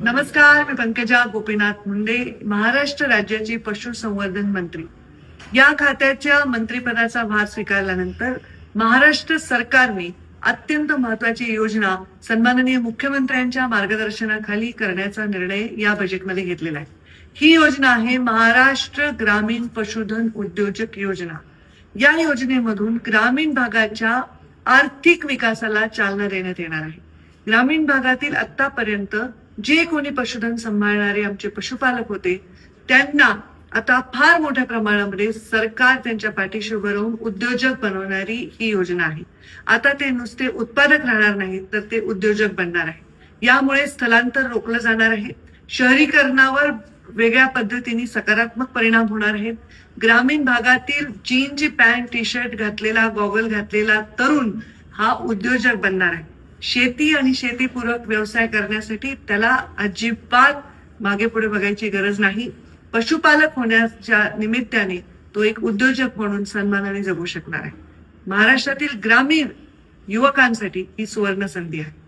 नमस्कार, मी पंकजा गोपीनाथ मुंडे, महाराष्ट्र राज्याची पशुसंवर्धन मंत्री. या खात्याच्या मंत्रिपदाचा भार स्वीकारल्यानंतर महाराष्ट्र सरकारने अत्यंत महत्वाची योजना सन्माननीय मुख्यमंत्र्यांच्या मार्गदर्शनाखाली करण्याचा निर्णय या बजेटमध्ये घेतलेला आहे. ही योजना आहे महाराष्ट्र ग्रामीण पशुधन उद्योजक योजना. या योजनेमधून ग्रामीण भागाच्या आर्थिक विकासाला चालना देण्यात येणार आहे. ग्रामीण भागातील आतापर्यंत जे कोणी पशुधन सांभाळणारे आमचे पशुपालक होते त्यांना आता फार मोठ्या प्रमाणामध्ये सरकार त्यांच्या पाठीशी उभं राहून उद्योजक बनवणारी ही योजना आहे. आता ते नुसते उत्पादक राहणार नाहीत तर ते उद्योजक बनणार आहे. यामुळे स्थलांतर रोखलं जाणार आहे. शहरीकरणावर वेगळ्या पद्धतीने सकारात्मक परिणाम होणार आहेत. ग्रामीण भागातील जीनची पॅन्ट टी शर्ट घातलेला गॉगल घातलेला तरुण हा उद्योजक बनणार आहे. शेती आणि शेतीपूरक व्यवसाय करण्यासाठी त्याला अजिबात मागे पुढे बघायची गरज नाही. पशुपालक होण्याच्या निमित्ताने तो एक उद्योजक म्हणून सन्मानाने जगू शकणार आहे. महाराष्ट्रातील ग्रामीण युवकांसाठी ही सुवर्ण संधी आहे.